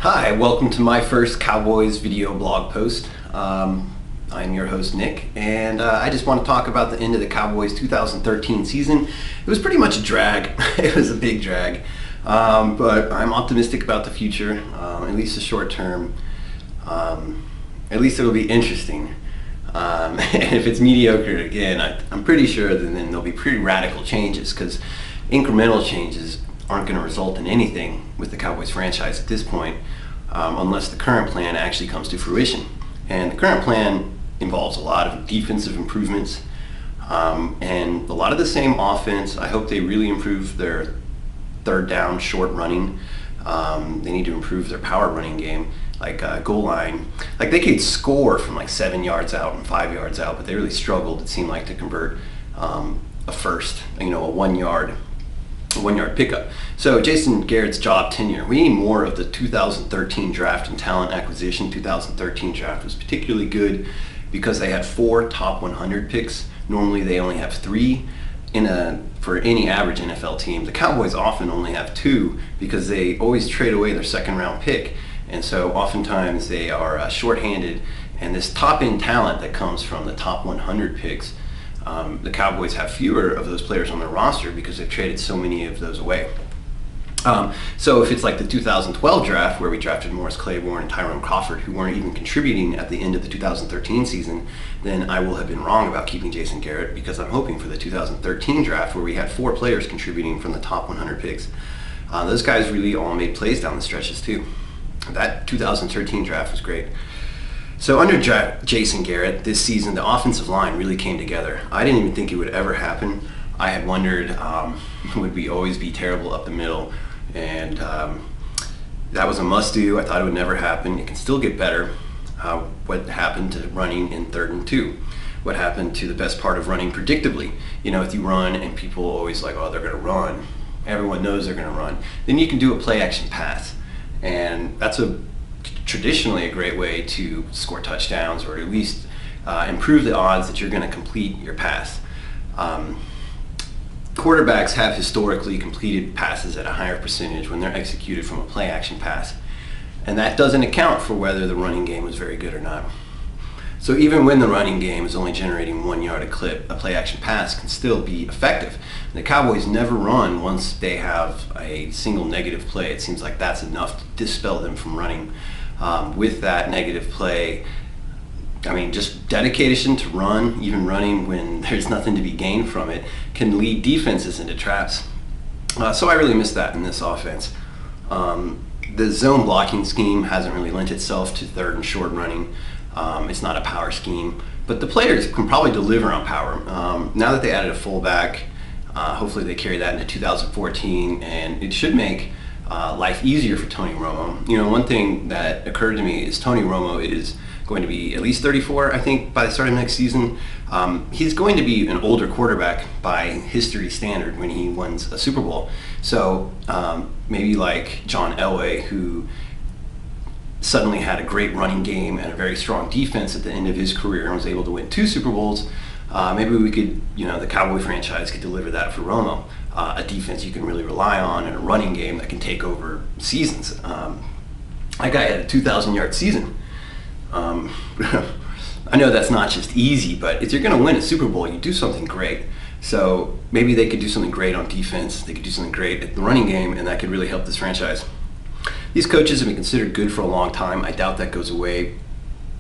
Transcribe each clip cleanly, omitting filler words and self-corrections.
Hi, welcome to my first Cowboys video blog post. I'm your host Nick, and I just want to talk about the end of the Cowboys 2013 season. It was pretty much a drag. It was a big drag, but I'm optimistic about the future, at least the short term. At least it'll be interesting. And if it's mediocre again, I'm pretty sure that then there'll be pretty radical changes, because incremental changes aren't going to result in anything with the Cowboys franchise at this point, unless the current plan actually comes to fruition. And the current plan involves a lot of defensive improvements and a lot of the same offense. I hope they really improve their third down short running. They need to improve their power running game, like goal line. Like, they could score from like 7 yards out and 5 yards out, but they really struggled, it seemed like, to convert a first, a 1 yard pickup. So Jason Garrett's job tenure. We need more of the 2013 draft and talent acquisition. 2013 draft was particularly good because they had 4 top 100 picks. Normally they only have 3 for any average NFL team. The Cowboys often only have 2 because they always trade away their second round pick, and so oftentimes they are shorthanded. And this top end talent that comes from the top 100 picks, the Cowboys have fewer of those players on their roster because they've traded so many of those away. So if it's like the 2012 draft, where we drafted Morris Claiborne and Tyrone Crawford, who weren't even contributing at the end of the 2013 season, then I will have been wrong about keeping Jason Garrett, because I'm hoping for the 2013 draft, where we had 4 players contributing from the top 100 picks. Those guys really all made plays down the stretches too. That 2013 draft was great. So under Jason Garrett this season, the offensive line really came together. I didn't even think it would ever happen. I had wondered, would we always be terrible up the middle? And that was a must-do. I thought it would never happen. It can still get better. What happened to running in 3rd and 2? What happened to the best part of running predictably? If you run and people always like, oh, they're going to run. Everyone knows they're going to run. Then you can do a play-action pass. And that's traditionally a great way to score touchdowns, or at least improve the odds that you're going to complete your pass. Quarterbacks have historically completed passes at a higher percentage when they're executed from a play-action pass, and that doesn't account for whether the running game was very good or not. So even when the running game is only generating 1 yard a clip, a play-action pass can still be effective. The Cowboys never run once they have a single negative play. It seems like that's enough to dispel them from running. With that negative play, just dedication to run, even running when there's nothing to be gained from it, can lead defenses into traps. So I really miss that in this offense. The zone blocking scheme hasn't really lent itself to third and short running. It's not a power scheme, but the players can probably deliver on power. Now that they added a fullback, hopefully they carry that into 2014, and it should make life easier for Tony Romo. One thing that occurred to me is Tony Romo is going to be at least 34, I think, by the start of next season. He's going to be an older quarterback by history standard when he wins a Super Bowl. So maybe like John Elway, who suddenly had a great running game and a very strong defense at the end of his career and was able to win 2 Super Bowls. Maybe we could, the Cowboy franchise could deliver that for Romo. A defense you can really rely on, and a running game that can take over seasons. That guy had a 2,000-yard season. I know that's not just easy, but if you're going to win a Super Bowl, you do something great. So maybe they could do something great on defense. They could do something great at the running game, and that could really help this franchise. These coaches have been considered good for a long time. I doubt that goes away,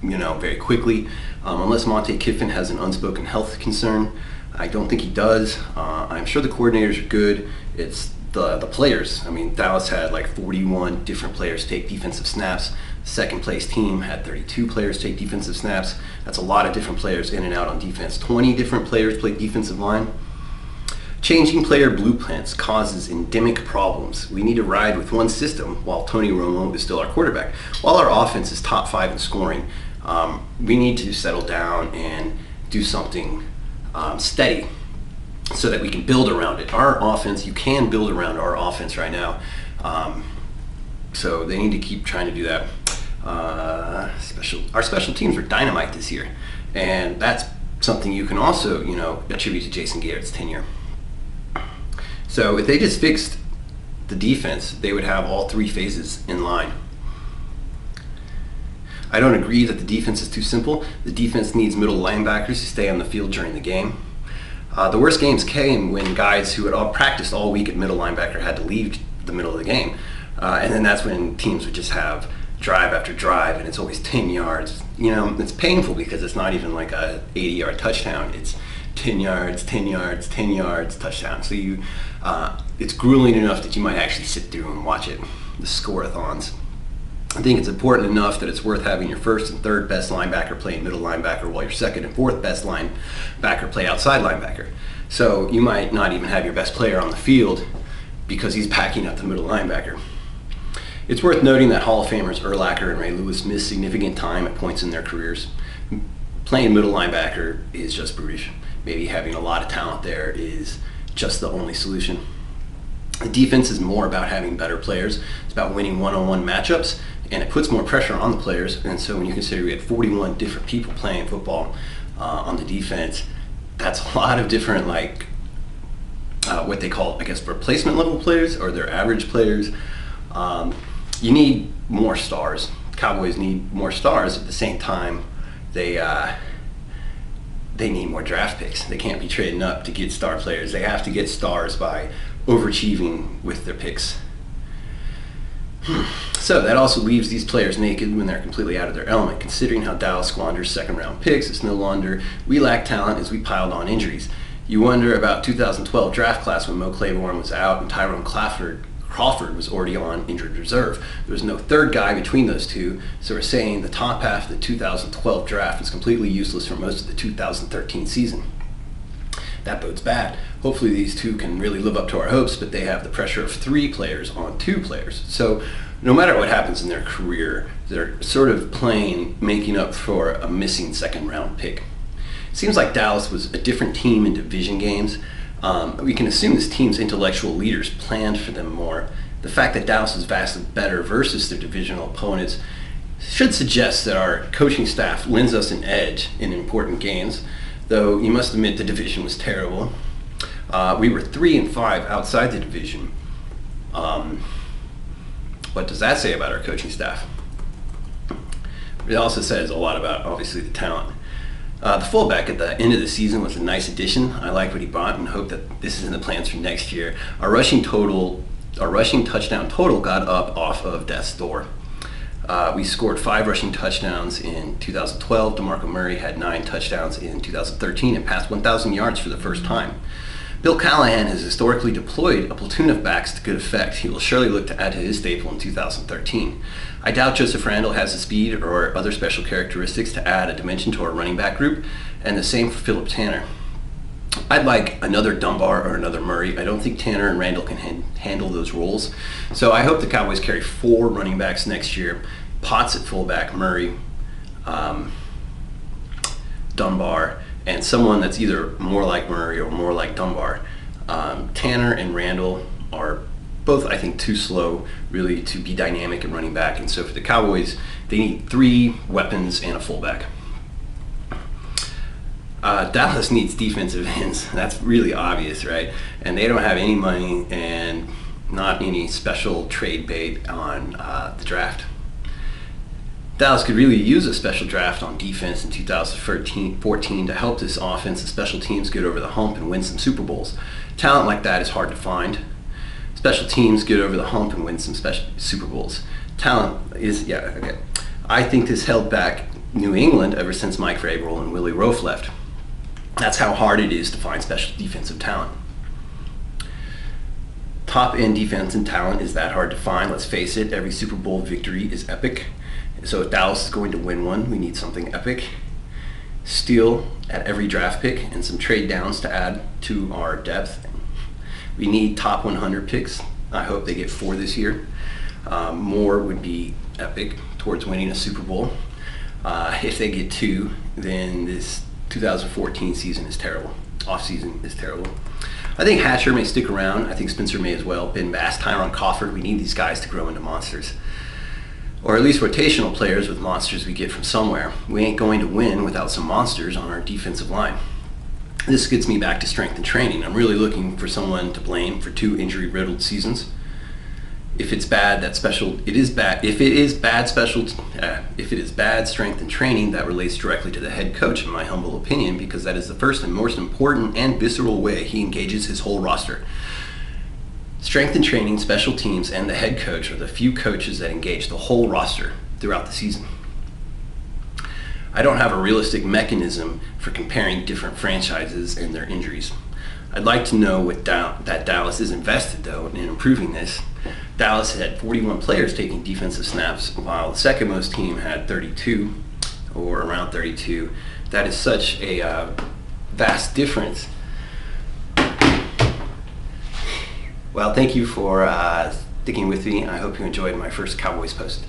very quickly, unless Monte Kiffen has an unspoken health concern. I don't think he does. I'm sure the coordinators are good. It's the players. Dallas had like 41 different players take defensive snaps. Second place team had 32 players take defensive snaps. That's a lot of different players in and out on defense. 20 different players play defensive line. Changing player blueprints causes endemic problems. We need to ride with one system while Tony Romo is still our quarterback. While our offense is top 5 in scoring, we need to settle down and do something steady so that we can build around it. Our offense, you can build around our offense right now. So they need to keep trying to do that. Our special teams were dynamite this year, and that's something you can also, attribute to Jason Garrett's tenure. So if they just fixed the defense, they would have all 3 phases in line. I don't agree that the defense is too simple. The defense needs middle linebackers to stay on the field during the game. The worst games came when guys who had all practiced all week at middle linebacker had to leave the middle of the game. And then that's when teams would just have drive after drive, and it's always 10 yards. You know, it's painful because it's not even like a 80-yard touchdown. It's 10 yards, 10 yards, 10 yards, touchdown. So it's grueling enough that you might actually sit through and watch it, the score-a-thons. I think it's important enough that it's worth having your first and third best linebacker play middle linebacker while your second and fourth best linebacker play outside linebacker. So you might not even have your best player on the field because he's backing up the middle linebacker. It's worth noting that Hall of Famers Urlacher and Ray Lewis missed significant time at points in their careers. Playing middle linebacker is just brutish. Maybe having a lot of talent there is just the only solution. The defense is more about having better players. It's about winning one-on-one matchups, and it puts more pressure on the players. And so when you consider we had 41 different people playing football on the defense, that's a lot of different, like, what they call, I guess, replacement level players or their average players. You need more stars. Cowboys need more stars. At the same time, they need more draft picks. They can't be trading up to get star players. They have to get stars by overachieving with their picks. So that also leaves these players naked when they're completely out of their element. Considering how Dallas squanders second-round picks, it's no wonder we lack talent as we piled on injuries. You wonder about 2012 draft class when Mo Claiborne was out and Tyrone Crawford was already on injured reserve. There was no third guy between those two, so we're saying the top half of the 2012 draft was completely useless for most of the 2013 season. That bodes bad. Hopefully these two can really live up to our hopes, but they have the pressure of 3 players on 2 players. So no matter what happens in their career, they're sort of making up for a missing second-round pick. It seems like Dallas was a different team in division games. We can assume this team's intellectual leaders planned for them more. The fact that Dallas is vastly better versus their divisional opponents should suggest that our coaching staff lends us an edge in important games, though you must admit the division was terrible. We were 3-5 outside the division. What does that say about our coaching staff? It also says a lot about, obviously, the talent. The fullback at the end of the season was a nice addition. I like what he brought and hope that this is in the plans for next year. Our rushing touchdown total got up off of death's door. We scored 5 rushing touchdowns in 2012. DeMarco Murray had 9 touchdowns in 2013 and passed 1,000 yards for the first time. Bill Callahan has historically deployed a platoon of backs to good effect. He will surely look to add to his staple in 2013. I doubt Joseph Randle has the speed or other special characteristics to add a dimension to our running back group, and the same for Philip Tanner. I'd like another Dunbar or another Murray. I don't think Tanner and Randle can handle those roles. So I hope the Cowboys carry 4 running backs next year. Potts at fullback, Murray, Dunbar, and someone that's either more like Murray or more like Dunbar. Tanner and Randle are both, I think, too slow really to be dynamic at running back, and so for the Cowboys, they need 3 weapons and a fullback. Dallas needs defensive ends. That's really obvious, right? And they don't have any money and not any special trade bait on the draft. Dallas could really use a special draft on defense in 2014 to help this offense and special teams get over the hump and win some Super Bowls. Talent like that is hard to find. Special teams get over the hump and win some Super Bowls. Talent is, yeah, okay. I think this held back New England ever since Mike Vrabel and Willie Roaf left. That's how hard it is to find special defensive talent. Top-end defense and talent is that hard to find. Let's face it, every Super Bowl victory is epic. So if Dallas is going to win one, we need something epic. Steal at every draft pick and some trade downs to add to our depth. We need top 100 picks. I hope they get 4 this year. More would be epic towards winning a Super Bowl. If they get 2, then this 2014 season is terrible. Off-season is terrible. I think Hatcher may stick around. I think Spencer may as well. Ben Bass, Tyrone Crawford. We need these guys to grow into monsters. Or at least rotational players with monsters we get from somewhere. We ain't going to win without some monsters on our defensive line. This gets me back to strength and training. I'm really looking for someone to blame for 2 injury-riddled seasons. if it's bad, that special, it is bad. If it is bad if it is bad strength and training, that relates directly to the head coach, in my humble opinion, because that is the first and most important and visceral way he engages his whole roster. Strength and training, special teams, and the head coach are the few coaches that engage the whole roster throughout the season. I don't have a realistic mechanism for comparing different franchises and their injuries. I'd like to know that Dallas is invested, though, in improving this. Dallas had 41 players taking defensive snaps, while the second most team had 32, or around 32. That is such a vast difference. Well, thank you for sticking with me. I hope you enjoyed my first Cowboys post.